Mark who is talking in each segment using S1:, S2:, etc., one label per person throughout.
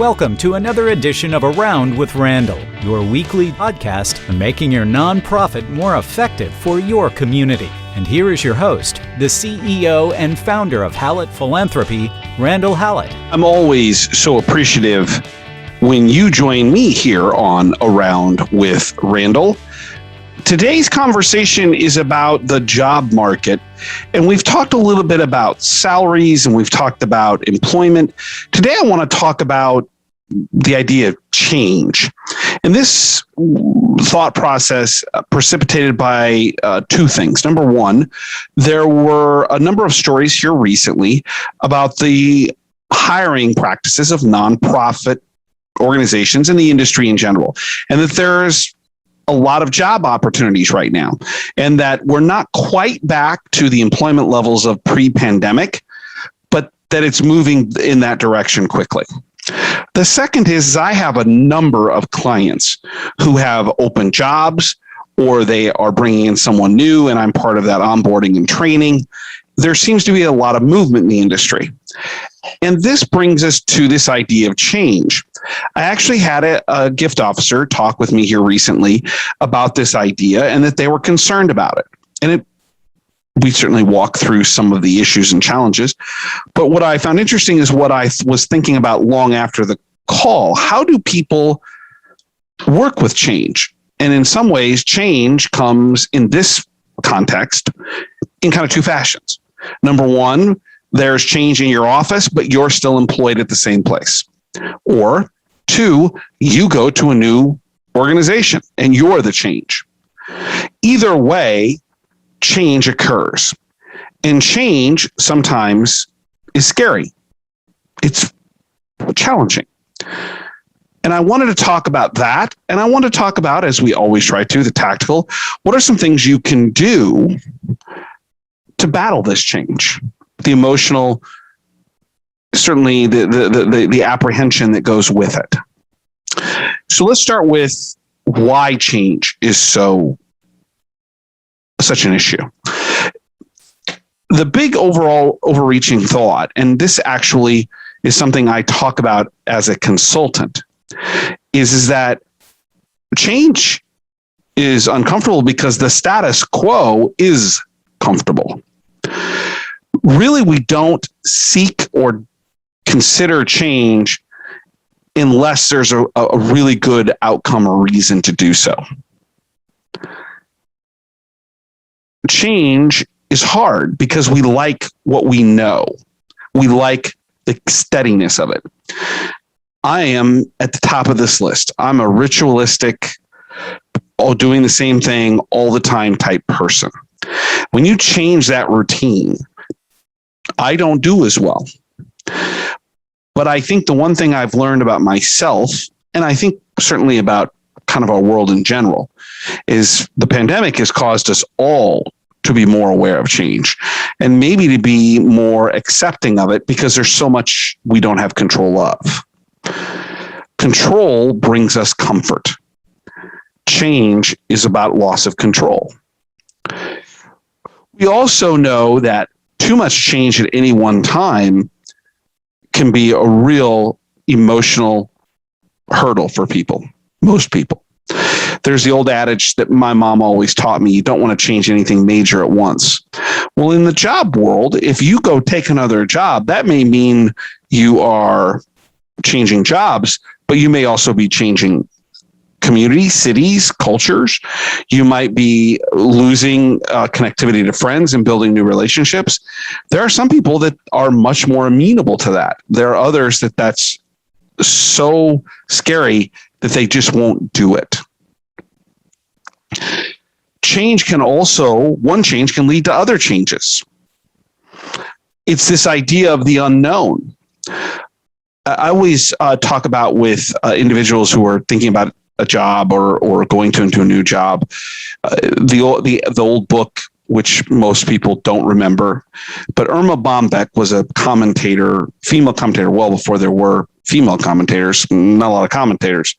S1: Welcome to another edition of Around with Randall, your weekly podcast on making your nonprofit more effective for your community. And here is your host, the CEO and founder of Hallett Philanthropy, Randall Hallett.
S2: I'm always so appreciative when you join me here on Around with Randall. Today's conversation is about the job market, and we've talked a little bit about salaries and we've talked about employment. Today, I want to talk about the idea of change. And this thought process precipitated by two things. Number one, there were a number of stories here recently about the hiring practices of nonprofit organizations and the industry in general, and that there's a lot of job opportunities right now, and that we're not quite back to the employment levels of pre-pandemic, but that it's moving in that direction quickly. The second is I have a number of clients who have open jobs, or they are bringing in someone new, and I'm part of that onboarding and training. There seems to be a lot of movement in the industry. And this brings us to this idea of change. I actually had a gift officer talk with me here recently about this idea and that they were concerned about it. And we certainly walked through some of the issues and challenges. But what I found interesting is what I was thinking about long after the call. How do people work with change? And in some ways, change comes in this context in kind of two fashions. Number one, there's change in your office, but you're still employed at the same place. Or two, you go to a new organization and you're the change. Either way, change occurs. And change sometimes is scary. It's challenging. And I wanted to talk about that. And I want to talk about, as we always try to, the tactical. What are some things you can do to battle this change? The emotional, certainly the apprehension that goes with it. So let's start with why change is such an issue. The big overreaching thought, and this actually is something I talk about as a consultant, is that change is uncomfortable because the status quo is comfortable. Really, we don't seek or consider change unless there's a really good outcome or reason to do so. Change is hard because we like what we know. We like the steadiness of it. I am at the top of this list. I'm a ritualistic, doing the same thing all the time type person. When you change that routine, I don't do as well. But I think the one thing I've learned about myself, and I think certainly about kind of our world in general, is the pandemic has caused us all to be more aware of change and maybe to be more accepting of it because there's so much we don't have control of. Control brings us comfort. Change is about loss of control. We also know that too much change at any one time can be a real emotional hurdle for people, most people. There's the old adage that my mom always taught me, you don't want to change anything major at once. Well, in the job world, if you go take another job, that may mean you are changing jobs, but you may also be changing communities, cities, cultures. You might be losing connectivity to friends and building new relationships. There are some people that are much more amenable to that. There are others that's so scary that they just won't do it. One change can lead to other changes. It's this idea of the unknown. I always talk about with individuals who are thinking about a job or going into a new job, the old book, which most people don't remember, but Erma Bombeck was a female commentator, well before there were female commentators, not a lot of commentators.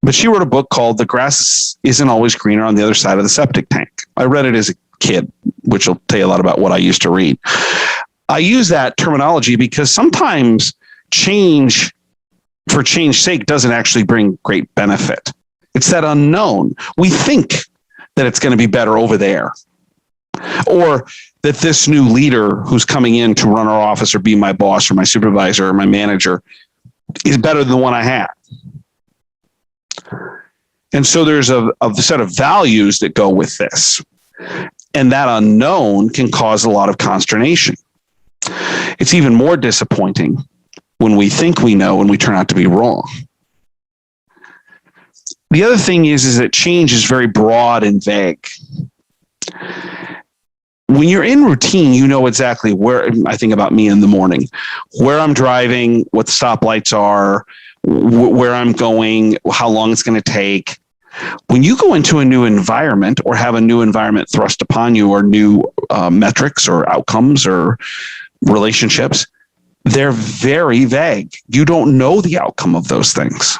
S2: But she wrote a book called The Grass Isn't Always Greener on the Other Side of the Septic Tank. I read it as a kid, which will tell you a lot about what I used to read. I use that terminology because sometimes change for change's sake doesn't actually bring great benefit. It's that unknown. We think that it's going to be better over there, or that this new leader who's coming in to run our office or be my boss or my supervisor or my manager is better than the one I had. And so there's a set of values that go with this. And that unknown can cause a lot of consternation. It's even more disappointing when we think we know and we turn out to be wrong. The other thing is that change is very broad and vague. When you're in routine, you know exactly where, I think about me in the morning, where I'm driving, what the stoplights are, where I'm going, how long it's going to take. When you go into a new environment or have a new environment thrust upon you, or new metrics or outcomes or relationships, they're very vague. You don't know the outcome of those things.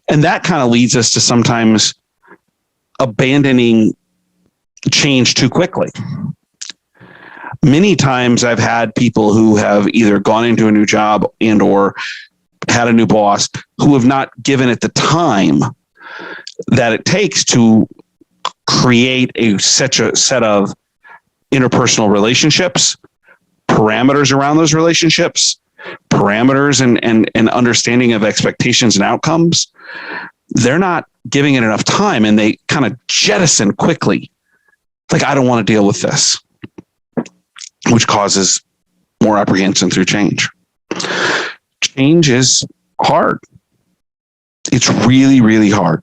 S2: And that kind of leads us to sometimes abandoning change too quickly. Many times I've had people who have either gone into a new job and or had a new boss who have not given it the time that it takes to create such a set of interpersonal relationships, parameters around those relationships, parameters and understanding of expectations and outcomes. They're not giving it enough time, and they kind of jettison quickly. Like, I don't want to deal with this, which causes more apprehension through change. Change is hard. It's really, really hard.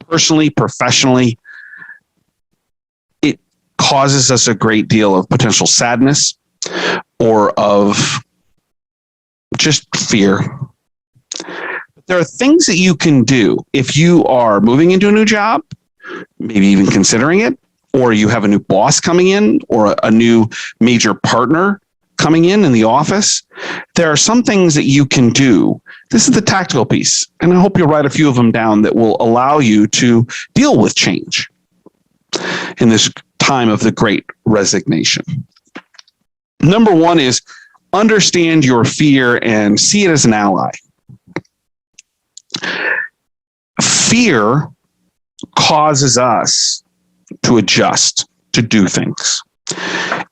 S2: Personally, professionally, it causes us a great deal of potential sadness or of just fear. There are things that you can do if you are moving into a new job, maybe even considering it, or you have a new boss coming in, or a new major partner coming in the office. There are some things that you can do. This is the tactical piece, and I hope you'll write a few of them down that will allow you to deal with change in this time of the great resignation. Number one is understand your fear and see it as an ally. Fear causes us to adjust, to do things.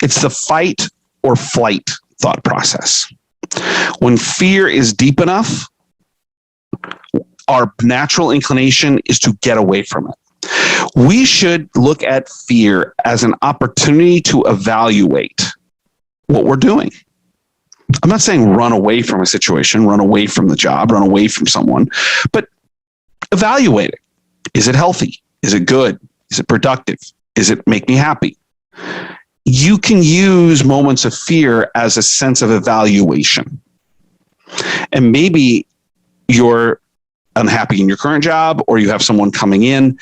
S2: It's the fight or flight thought process. When fear is deep enough, our natural inclination is to get away from it. We should look at fear as an opportunity to evaluate what we're doing. I'm not saying run away from a situation, run away from the job, run away from someone, but evaluate it. Is it healthy? Is it good? Is it productive? Does it make me happy? You can use moments of fear as a sense of evaluation. And maybe you're unhappy in your current job, or you have someone coming in.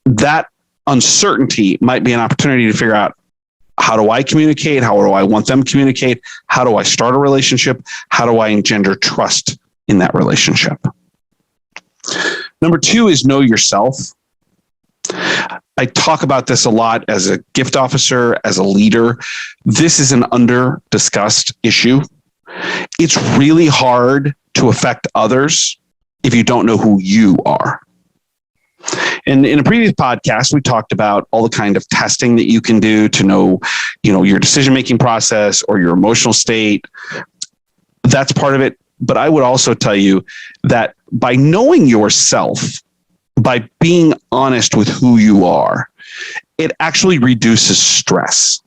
S2: That uncertainty might be an opportunity to figure out, how do I communicate? How do I want them to communicate? How do I start a relationship? How do I engender trust in that relationship? Number two is know yourself. I talk about this a lot as a gift officer, as a leader. This is an under-discussed issue. It's really hard to affect others if you don't know who you are. And in a previous podcast, we talked about all the kind of testing that you can do to know, your decision-making process or your emotional state. That's part of it. But I would also tell you that by knowing yourself, by being honest with who you are, it actually reduces stress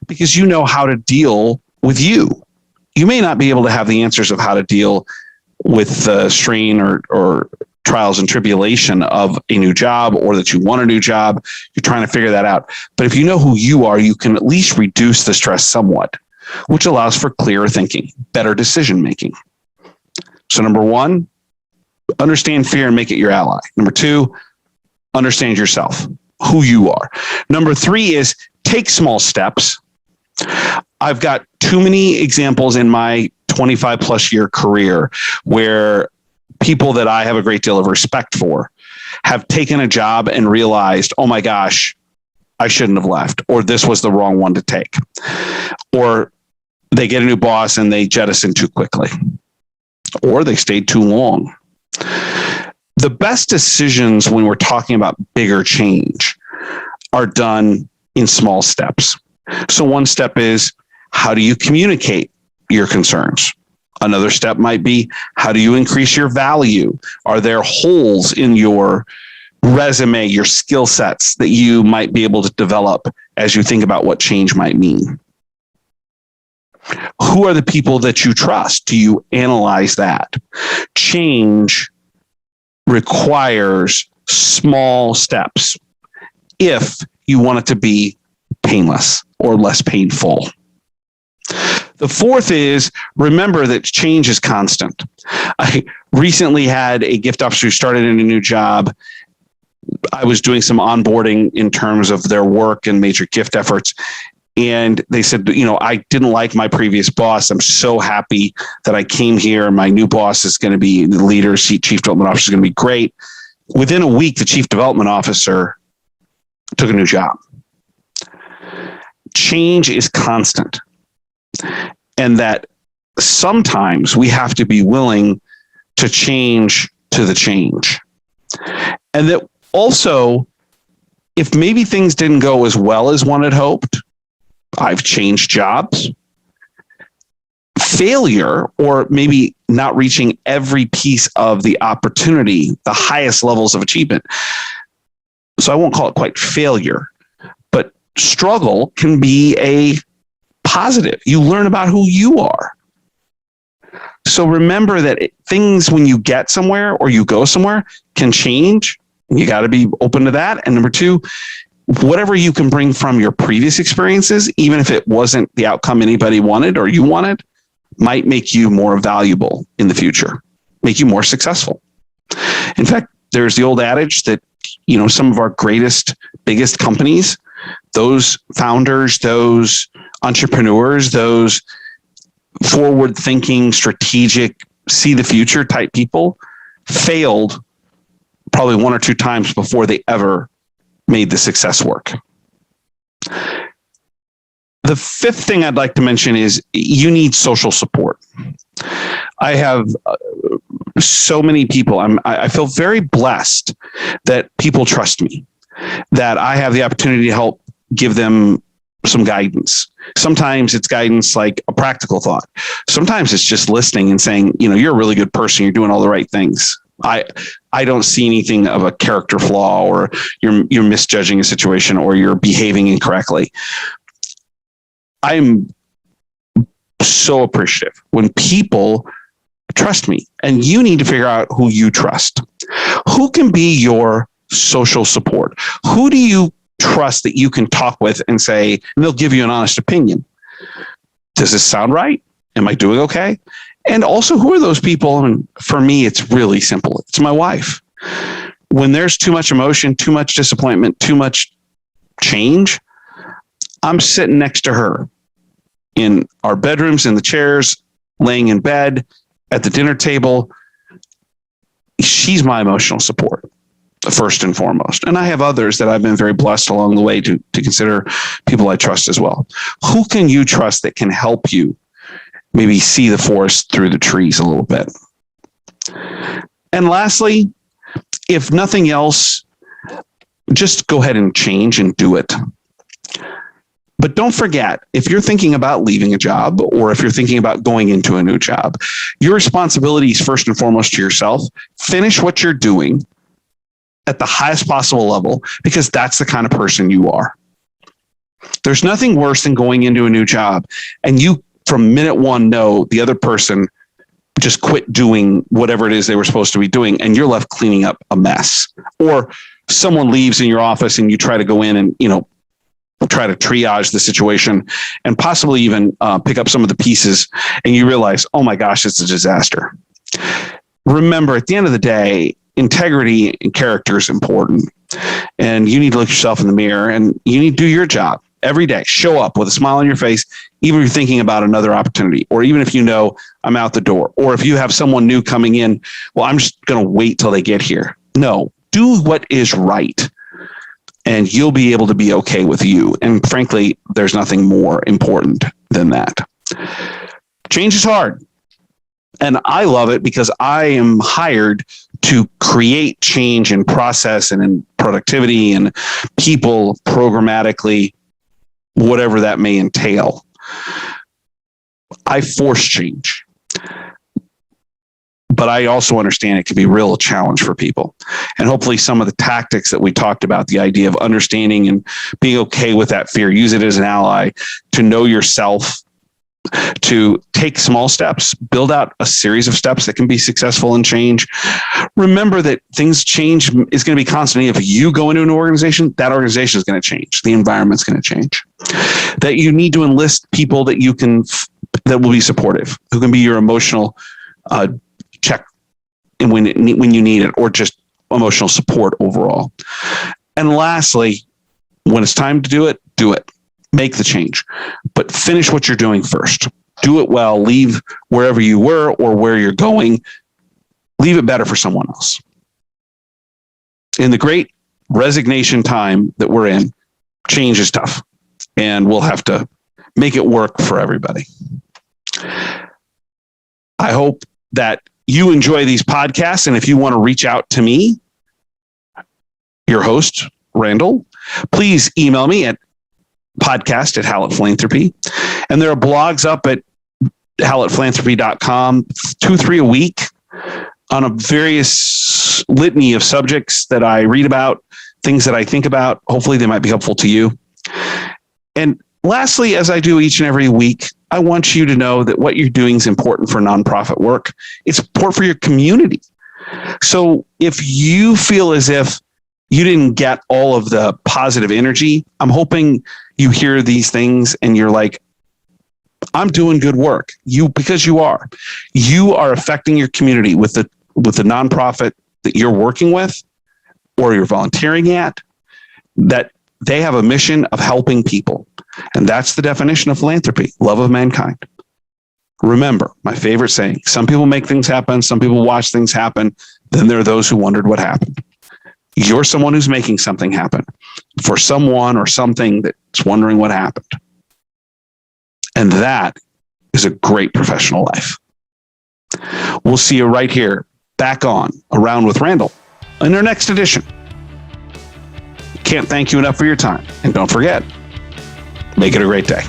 S2: because you know how to deal with you. You may not be able to have the answers of how to deal with the strain or trials and tribulation of a new job, or that you want a new job. You're trying to figure that out. But if you know who you are, you can at least reduce the stress somewhat, which allows for clearer thinking, better decision making. So number one, understand fear and make it your ally. Number two, understand yourself, who you are. Number three is take small steps. I've got too many examples in my 25 plus year career where people that I have a great deal of respect for have taken a job and realized, oh my gosh, I shouldn't have left, or this was the wrong one to take. Or they get a new boss and they jettison too quickly, or they stayed too long. The best decisions when we're talking about bigger change are done in small steps. So one step is, how do you communicate your concerns? Another step might be, how do you increase your value? Are there holes in your resume, your skill sets that you might be able to develop as you think about what change might mean? Who are the people that you trust? Do you analyze that? Change requires small steps if you want it to be painless or less painful. The fourth is, remember that change is constant. I recently had a gift officer who started in a new job. I was doing some onboarding in terms of their work and major gift efforts. And they said, I didn't like my previous boss. I'm so happy that I came here. My new boss is going to be the leader, chief development officer is going to be great. Within a week, the chief development officer took a new job. Change is constant. And that sometimes we have to be willing to change to the change. And that also, if maybe things didn't go as well as one had hoped, I've changed jobs. Failure, or maybe not reaching every piece of the opportunity, the highest levels of achievement. So I won't call it quite failure, but struggle can be a positive. You learn about who you are. So remember that things, when you get somewhere or you go somewhere, can change. You got to be open to that. And number two, whatever you can bring from your previous experiences, even if it wasn't the outcome anybody wanted or you wanted, might make you more valuable in the future, make you more successful. In fact, there's the old adage that, some of our greatest, biggest companies, those founders, those entrepreneurs, those forward-thinking, strategic, see the future type people failed probably one or two times before they ever made the success work. The fifth thing I'd like to mention is you need social support. I have so many people. I feel very blessed that people trust me, that I have the opportunity to help give them some guidance. Sometimes it's guidance like a practical thought. Sometimes it's just listening and saying, you're a really good person. You're doing all the right things. I don't see anything of a character flaw, or you're misjudging a situation, or you're behaving incorrectly. I'm so appreciative when people trust me, and you need to figure out who you trust. Who can be your social support? Who do you trust that you can talk with and say, and they'll give you an honest opinion? Does this sound right? Am I doing okay? And also, who are those people? And for me, it's really simple. It's my wife. When there's too much emotion, too much disappointment, too much change, I'm sitting next to her in our bedrooms, in the chairs, laying in bed, at the dinner table. She's my emotional support, first and foremost. And I have others that I've been very blessed along the way to consider people I trust as well. Who can you trust that can help you maybe see the forest through the trees a little bit? And lastly, if nothing else, just go ahead and change and do it. But don't forget, if you're thinking about leaving a job, or if you're thinking about going into a new job, your responsibility is first and foremost to yourself. Finish what you're doing at the highest possible level, because that's the kind of person you are. There's nothing worse than going into a new job and you, from minute one, know the other person just quit doing whatever it is they were supposed to be doing, and you're left cleaning up a mess. Or someone leaves in your office and you try to go in and, try to triage the situation and possibly even pick up some of the pieces, and you realize, oh my gosh, it's a disaster. Remember, at the end of the day, integrity and character is important, and you need to look yourself in the mirror, and you need to do your job every day. Show up with a smile on your face, even if you're thinking about another opportunity, or even if I'm out the door, or if you have someone new coming in, well, I'm just going to wait till they get here. No, do what is right, and you'll be able to be okay with you. And frankly, there's nothing more important than that. Change is hard. And I love it because I am hired to create change in process and in productivity and people programmatically, whatever that may entail. I force change. But I also understand it can be a real challenge for people. And hopefully some of the tactics that we talked about, the idea of understanding and being okay with that fear, use it as an ally, to know yourself, to take small steps, build out a series of steps that can be successful in change. Remember that things change is going to be constant. If you go into an organization, that organization is going to change. The environment's going to change. That you need to enlist people that you can, that will be supportive, who can be your emotional check when you need it, or just emotional support overall. And lastly, when it's time to do it, do it. Make the change, but finish what you're doing first. Do it well. Leave wherever you were or where you're going. Leave it better for someone else. In the great resignation time that we're in, change is tough, and we'll have to make it work for everybody. I hope that you enjoy these podcasts, and if you want to reach out to me, your host, Randall, please email me at podcast@Hallett Philanthropy. And there are blogs up at hallettphilanthropy.com, 2-3 a week on a various litany of subjects that I read about, things that I think about. Hopefully they might be helpful to you. And lastly, as I do each and every week, I want you to know that what you're doing is important for nonprofit work. It's important for your community. So if you feel as if you didn't get all of the positive energy, I'm hoping you hear these things and you're like, I'm doing good work. Because you are affecting your community with the nonprofit that you're working with or you're volunteering at, that they have a mission of helping people. And that's the definition of philanthropy, love of mankind. Remember, my favorite saying, some people make things happen, some people watch things happen, then there are those who wondered what happened. You're someone who's making something happen for someone or something that's wondering what happened. And that is a great professional life. We'll see you right here, back on Around with Randall in our next edition. Can't thank you enough for your time. And don't forget, make it a great day.